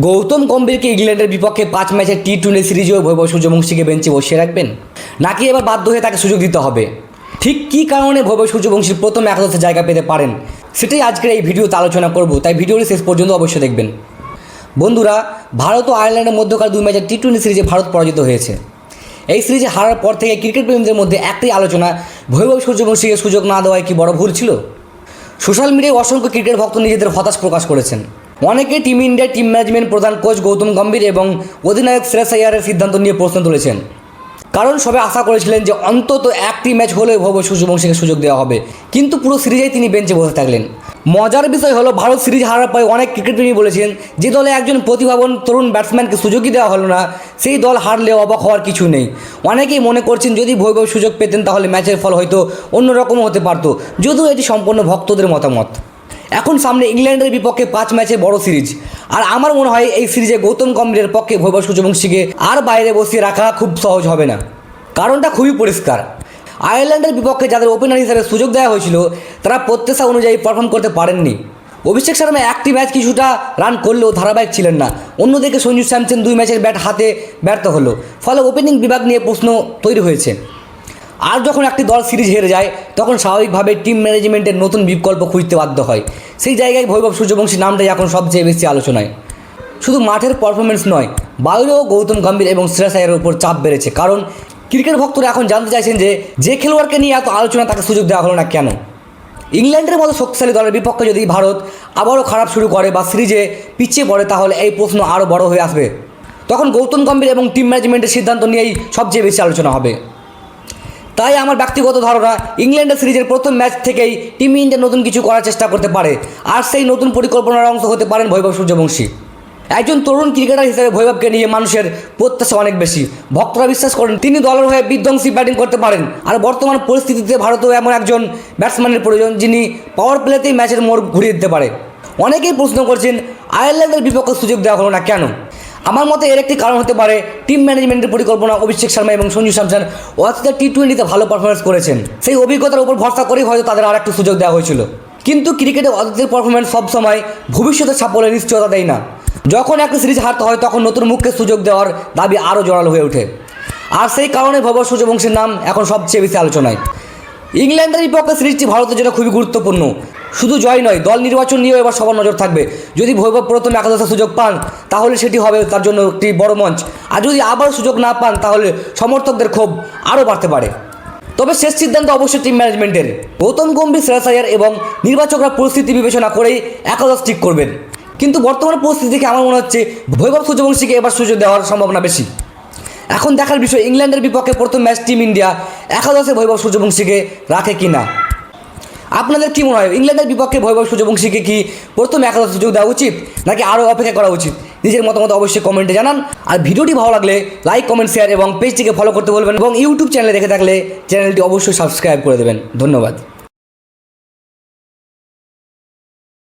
গৌতম গম্ভীরকে ইংল্যান্ডের বিপক্ষে 5 ম্যাচের টি-20 সিরিজেও ভৈভব সূর্যবংশীকে বেঞ্চে বসিয়ে রাখবেন, নাকি এবার বাধ্য হয়ে তাকে সুযোগ দিতে হবে? ঠিক কী কারণে ভৈভব সূর্যবংশীর প্রথম একাদশে জায়গা পেতে পারেন, সেটাই আজকের এই ভিডিওতে আলোচনা করব, তাই ভিডিওটি শেষ পর্যন্ত অবশ্যই দেখবেন। বন্ধুরা, ভারত ও আয়ারল্যান্ডের মধ্যকার 2 ম্যাচের টি-20 সিরিজে ভারত পরাজিত হয়েছে। এই সিরিজে হারার পর থেকে ক্রিকেট প্রেমীদের মধ্যে একটাই আলোচনা, ভৈভব সূর্যবংশীকে সুযোগ না দেওয়ায় কি বড় ভুল ছিল? সোশ্যাল মিডিয়ায় অসংখ্য ক্রিকেট ভক্ত নিজেদের হতাশ প্রকাশ করেছেন। অনেকে টিম ইন্ডিয়ার টিম ম্যানেজমেন্ট প্রধান কোচ গৌতম গম্ভীর এবং অধিনায়ক শ্রেয়স আইয়ারের সিদ্ধান্ত নিয়ে প্রশ্ন তুলেছেন। কারণ সবাই আশা করেছিলেন যে অন্তত একটি ম্যাচ হলেও ভৈভব সূর্যবংশীকে সুযোগ দেওয়া হবে, কিন্তু পুরো সিরিজেই তিনি বেঞ্চে বসে থাকলেন। মজার বিষয় হলো, ভারত সিরিজ হারার পরে অনেক ক্রিকেটপ্রেমী বলেছেন, যে দলে একজন প্রতিভাবান তরুণ ব্যাটসম্যানকে সুযোগই দেওয়া হলো না, সেই দল হারলেও অবাক হওয়ার কিছু নেই। অনেকেই মনে করছেন যদি ভৈভব সুযোগ পেতেন তাহলে ম্যাচের ফল হয়তো অন্যরকমও হতে পারত, যদিও এটি সম্পূর্ণ ভক্তদের মতামত। এখন সামনে ইংল্যান্ডের বিপক্ষে 5 ম্যাচের বড় সিরিজ, আর আমার মনে হয় এই সিরিজে গৌতম গম্ভীরের পক্ষে ভৈভব সূর্যবংশীকে আর বাইরে বসিয়ে রাখা খুব সহজ হবে না। কারণটা খুবই পরিষ্কার, আয়ারল্যান্ডের বিপক্ষে যাদের ওপেনার হিসেবে সুযোগ দেওয়া হয়েছিল তারা প্রত্যাশা অনুযায়ী পারফর্ম করতে পারেননি। অভিষেক শর্মা একটি ম্যাচ কিছুটা রান করলেও ধারাবাহিক ছিলেন না। অন্যদিকে সঞ্জু স্যামসন 2 ম্যাচের ব্যাট হাতে ব্যর্থ হলো, ফলে ওপেনিং বিভাগ নিয়ে প্রশ্ন তৈরি হয়েছে। আর যখন একটি দল সিরিজ হেরে যায় তখন স্বাভাবিকভাবে টিম ম্যানেজমেন্টের নতুন বিকল্প খুঁজতে বাধ্য হয়। সেই জায়গায় ভৈভব সূর্যবংশী নামটাই এখন সবচেয়ে বেশি আলোচনায়। শুধু মাঠের পারফরমেন্স নয়, বাইরেও গৌতম গম্ভীর এবং শ্রেয়স আইয়ারের উপর চাপ বেড়েছে। কারণ ক্রিকেট ভক্তরা এখন জানতে চাইছেন যে খেলোয়াড়কে নিয়ে এত আলোচনা তাকে সুযোগ দেওয়া হলো না কেন। ইংল্যান্ডের মতো শক্তিশালী দলের বিপক্ষে যদি ভারত আবারও খারাপ শুরু করে বা সিরিজে পিছিয়ে পড়ে, তাহলে এই প্রশ্ন আরও বড় হয়ে আসবে। তখন গৌতম গম্ভীর এবং টিম ম্যানেজমেন্টের সিদ্ধান্ত নিয়েই সবচেয়ে বেশি আলোচনা হবে। তাই আমার ব্যক্তিগত ধারণা, ইংল্যান্ডের সিরিজের প্রথম ম্যাচ থেকেই টিম ইন্ডিয়া নতুন কিছু করার চেষ্টা করতে পারে, আর সেই নতুন পরিকল্পনার অংশ হতে পারেন ভৈভব সূর্যবংশী। একজন তরুণ ক্রিকেটার হিসেবে ভৈভবকে নিয়ে মানুষের প্রত্যাশা অনেক বেশি। ভক্তরা বিশ্বাস করেন তিনি দলের হয়ে বিধ্বংসী ব্যাটিং করতে পারেন, আর বর্তমান পরিস্থিতিতে ভারতেও এমন একজন ব্যাটসম্যানের প্রয়োজন যিনি পাওয়ার প্লেতেই ম্যাচের মোড় ঘুরিয়ে দিতে পারে। অনেকেই প্রশ্ন করছেন আয়ারল্যান্ডের বিপক্ষে সুযোগ দেওয়া হলো না কেন। আমার মতে এর একটি কারণ হতে পারে টিম ম্যানেজমেন্টের পরিকল্পনা। অভিষেক শর্মা এবং সঞ্জু স্যামসন অতীতে টি-20তে ভালো পারফরমেন্স করেছেন, সেই অভিজ্ঞতার উপর ভরসা করেই হয়তো তাদের আর একটু সুযোগ দেওয়া হয়েছিল। কিন্তু ক্রিকেটে অতীতের পারফরমেন্স সবসময় ভবিষ্যতের সাফল্যের নিশ্চয়তা দেয় না। যখন একটা সিরিজ হারতে হয় তখন নতুন মুখকে সুযোগ দেওয়ার দাবি আরও জোরালো হয়ে ওঠে, আর সেই কারণে ভৈভব সূর্যবংশীর নাম এখন সবচেয়ে বেশি আলোচনায়। ইংল্যান্ডের বিপক্ষে সিরিজটি ভারতের জন্য খুবই গুরুত্বপূর্ণ। শুধু জয় নয়, দল নির্বাচন নিয়েও এবার সবার নজর থাকবে। যদি ভৈভব প্রথম একাদশে সুযোগ পান তাহলে সেটি হবে তার জন্য একটি বড় মঞ্চ, আর যদি আবার সুযোগ না পান তাহলে সমর্থকদের ক্ষোভ আরও বাড়তে পারে। তবে শেষ সিদ্ধান্ত অবশ্যই টিম ম্যানেজমেন্টের। গৌতম গম্ভীর, শ্রেয়স আইয়ার এবং নির্বাচকরা পরিস্থিতি বিবেচনা করেই একাদশ ঠিক করবেন। কিন্তু বর্তমান পরিস্থিতি থেকে আমার মনে হচ্ছে ভৈভব সূর্যবংশীকে এবার সুযোগ দেওয়ার সম্ভাবনা বেশি। এখন দেখার বিষয় ইংল্যান্ডের বিপক্ষে প্রথম ম্যাচ টিম ইন্ডিয়া একাদশে ভৈভব সূর্যবংশীকে রাখে কি না। আপনাদের কী মনে হয়, ইংল্যান্ডের বিপক্ষে ভৈভব সূর্যবংশীকে কি প্রথম একাদশে সুযোগ দেওয়া উচিত, নাকি আরও অপেক্ষা করা উচিত? নিজের মতামত অবশ্যই কমেন্টে জানান। আর ভিডিওটি ভালো লাগলে লাইক, কমেন্ট, শেয়ার এবং পেজটিকে ফলো করতে বলবেন, এবং ইউটিউব চ্যানেলে দেখে থাকলে চ্যানেলটি অবশ্যই সাবস্ক্রাইব করে দেবেন। ধন্যবাদ।